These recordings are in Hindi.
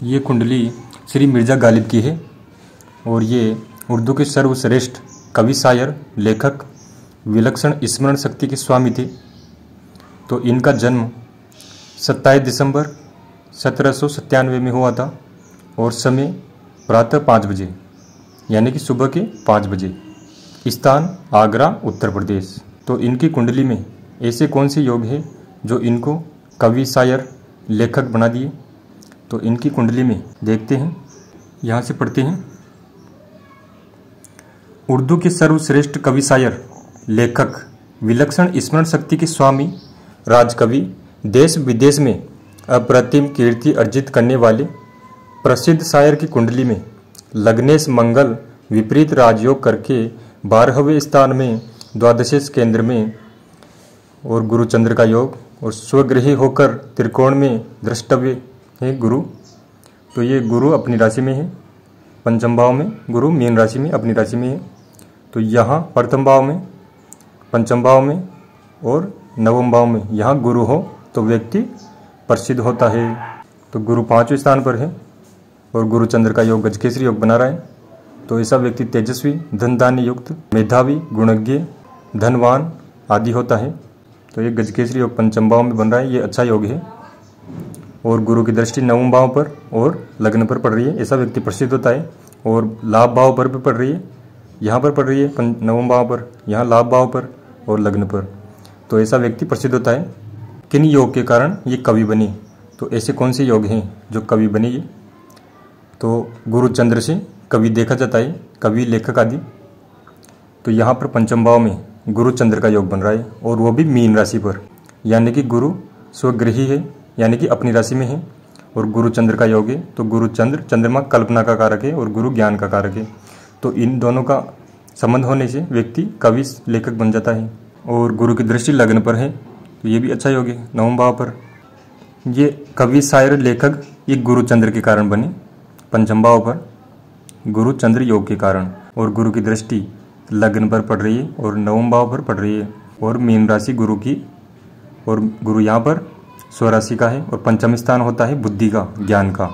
ये कुंडली श्री मिर्ज़ा गालिब की है और ये उर्दू के सर्वश्रेष्ठ कवि, शायर, लेखक, विलक्षण स्मरण शक्ति के स्वामी थे। तो इनका जन्म 27 दिसंबर 1797 में हुआ था और समय प्रातः 5 बजे यानी कि सुबह के 5 बजे। स्थान आगरा, उत्तर प्रदेश। तो इनकी कुंडली में ऐसे कौन से योग हैं जो इनको कवि, शायर, लेखक बना दिए? तो इनकी कुंडली में देखते हैं, यहाँ से पढ़ते हैं। उर्दू के सर्वश्रेष्ठ कवि, शायर, लेखक, विलक्षण स्मरण शक्ति के स्वामी, राजकवि, देश विदेश में अप्रतिम कीर्ति अर्जित करने वाले प्रसिद्ध शायर की कुंडली में लग्नेश मंगल विपरीत राजयोग करके 12वें स्थान में, द्वादशेश केंद्र में और गुरु चंद्र का योग और स्वगृही होकर त्रिकोण में द्रष्टव्य है गुरु। तो ये गुरु अपनी राशि में है, पंचम भाव में गुरु मीन राशि में अपनी राशि में है। तो यहाँ प्रथम भाव में, पंचम भाव में और नवम भाव में यहाँ गुरु हो तो व्यक्ति प्रसिद्ध होता है। तो गुरु 5वें स्थान पर है और गुरु चंद्र का योग गजकेसरी योग बना रहा है। तो ऐसा व्यक्ति तेजस्वी, धनदानी युक्त, मेधावी, गुणज्ञ, धनवान आदि होता है। तो ये गजकेसरी योग पंचम भाव में बन रहा है, ये अच्छा योग है। और गुरु की दृष्टि नवम भाव पर और लग्न पर पड़ रही है, ऐसा व्यक्ति प्रसिद्ध होता है। और लाभ भाव पर भी पड़ रही है, यहाँ पर पड़ रही है नवम भाव पर, यहाँ लाभ भाव पर और लग्न पर। तो ऐसा व्यक्ति प्रसिद्ध होता है। किन योग के कारण ये कवि बने? तो ऐसे कौन से योग हैं जो कवि बने? ये तो गुरु चंद्र से कवि देखा जाता है, कवि, लेखक आदि। तो यहाँ पर पंचम भाव में गुरु चंद्र का योग बन रहा है और वो भी मीन राशि पर, यानी कि गुरु स्वगृही है यानी कि अपनी राशि में है और गुरु चंद्र का योग है। तो गुरु चंद्र, चंद्रमा कल्पना का कारक है और गुरु ज्ञान का कारक है। तो इन दोनों का संबंध होने से व्यक्ति कवि, लेखक बन जाता है। और गुरु की दृष्टि लग्न पर है तो ये भी अच्छा योग है, नवम भाव पर। ये कवि, शायर, लेखक ये गुरु चंद्र के कारण बने, पंचम भाव पर गुरु चंद्र योग के कारण। और गुरु की दृष्टि लग्न पर पड़ रही है और नवम भाव पर पड़ रही है और मीन राशि गुरु की, और गुरु यहाँ पर स्वराशि का है और पंचम स्थान होता है बुद्धि का, ज्ञान का।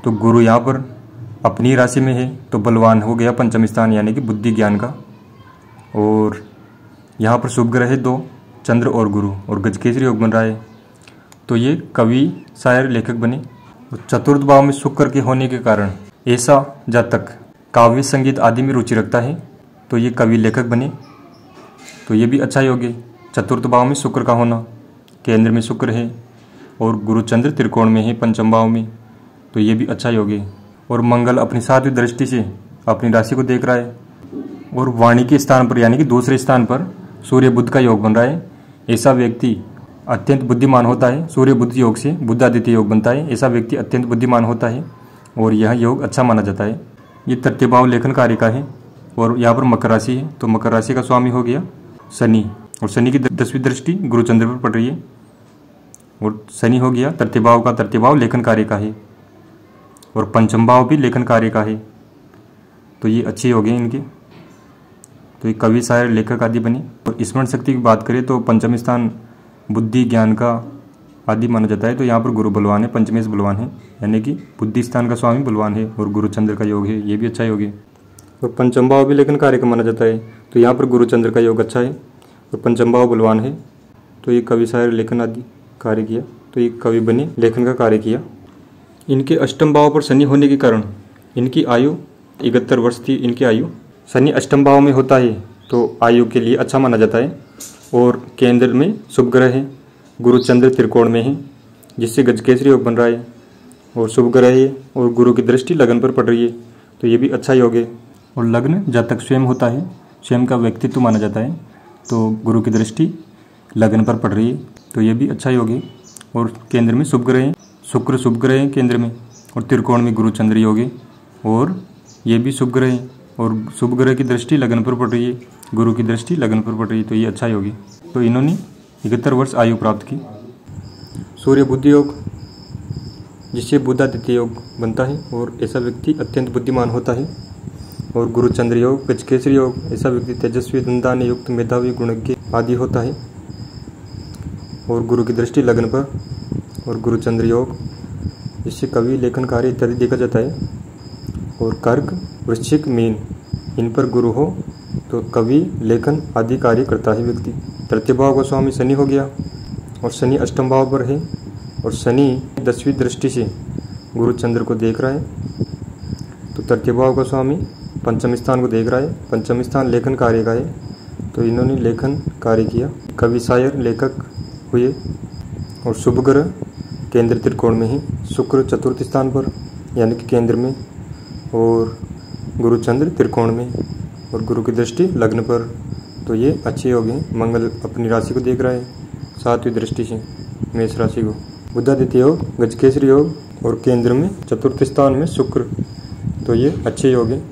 तो गुरु यहाँ पर अपनी राशि में है तो बलवान हो गया पंचम स्थान यानी कि बुद्धि, ज्ञान का। और यहाँ पर शुभ ग्रह है 2, चंद्र और गुरु, और गजकेसरी योग बन रहा है। तो ये कवि, शायर, लेखक बने। चतुर्थ भाव में शुक्र के होने के कारण ऐसा जातक काव्य, संगीत आदि में रुचि रखता है तो ये कवि, लेखक बने। तो ये भी अच्छा योग है, चतुर्थ भाव में शुक्र का होना, केंद्र में शुक्र है और गुरु चंद्र त्रिकोण में है पंचम भाव में। तो ये भी अच्छा योग है। और मंगल अपनी 7वीं दृष्टि से अपनी राशि को देख रहा है और वाणी के स्थान पर यानी कि दूसरे स्थान पर सूर्य बुध का योग बन रहा है। ऐसा व्यक्ति अत्यंत बुद्धिमान होता है। सूर्य बुध योग से बुधादित्य योग बनता है। ऐसा व्यक्ति अत्यंत बुद्धिमान होता है और यह योग अच्छा माना जाता है। ये तृतीय भाव लेखन कार्य का है और यहाँ पर मकर राशि है। तो मकर राशि का स्वामी हो गया शनि और शनि की 10वीं दृष्टि गुरु चंद्र पर पड़ रही है और शनि हो गया तृतीय भाव का, तृतीय भाव लेखन कार्य का है और पंचम भाव भी लेखन कार्य का है। तो ये अच्छे योग हैं इनके। तो ये कवि, शायर, लेखक आदि बने। और स्मरण शक्ति की बात करें तो पंचम स्थान बुद्धि, ज्ञान का आदि माना जाता है। तो यहाँ पर गुरु बलवान है, पंचमेश बलवान है यानी कि बुद्धि स्थान का स्वामी बलवान है और गुरु चंद्र का योग है, ये भी अच्छा योग है। और पंचम भाव भी लेखन कार्य का माना जाता है। तो यहाँ पर गुरु चंद्र का योग अच्छा है और पंचम भाव बलवान है। तो ये कवि, शायर, लेखन आदि कार्य किया। तो ये कवि बने, लेखन का कार्य किया। इनके अष्टम भाव पर शनि होने के कारण इनकी आयु 71 वर्ष थी। इनकी आयु शनि अष्टम भाव में होता है तो आयु के लिए अच्छा माना जाता है। और केंद्र में शुभ ग्रह है, गुरु चंद्र त्रिकोण में है जिससे गजकेसरी योग बन रहा है और शुभ ग्रह है और गुरु की दृष्टि लगन पर पड़ रही है। तो ये भी अच्छा योग है। और लग्न जातक स्वयं होता है, स्वयं का व्यक्तित्व माना जाता है। तो गुरु की दृष्टि लगन पर पड़ रही है तो ये भी अच्छा योग है। और केंद्र में शुभ ग्रह है, शुक्र शुभ ग्रह है केंद्र में और त्रिकोण में गुरु चंद्र योग है और ये भी शुभ ग्रह है और शुभ ग्रह की दृष्टि लगन पर पड़ रही है, गुरु की दृष्टि लगन पर पड़ रही है। तो ये अच्छा योग है। तो इन्होंने 71 वर्ष आयु प्राप्त की। सूर्य बुध योग जिससे बुधादित्य योग बनता है और ऐसा व्यक्ति अत्यंत बुद्धिमान होता है। और गुरु चंद्र योग, गजकेसरी योग, ऐसा व्यक्ति तेजस्वी, धनदानी युक्त, मेधावी, गुणज्ञ आदि होता है। और गुरु की दृष्टि लग्न पर और गुरु चंद्र योग जिससे कवि, लेखन कार्य इत्यादि देखा जाता है। और कर्क, वृश्चिक, मीन, इन पर गुरु हो तो कवि, लेखन आदि कार्य करता है व्यक्ति। तृतीय भाव का स्वामी शनि हो गया और शनि अष्टम भाव पर है और शनि 10वीं दृष्टि से गुरु चंद्र को देख रहा है। तो तृतीय भाव का स्वामी पंचम स्थान को देख रहा है। पंचम स्थान लेखन कार्य का है, तो इन्होंने लेखन कार्य किया, कवि, शायर, लेखक हुए। और शुभ ग्रह केंद्र त्रिकोण में ही, शुक्र चतुर्थ स्थान पर यानी कि केंद्र में, और गुरु चंद्र त्रिकोण में, और गुरु की दृष्टि लग्न पर। तो ये अच्छे योग हैं। मंगल अपनी राशि को देख रहा है 7वीं दृष्टि से मेष राशि को। बुधादित्य योग, गजकेसरी योग और केंद्र में चतुर्थ स्थान में शुक्र, तो ये अच्छे योग हैं।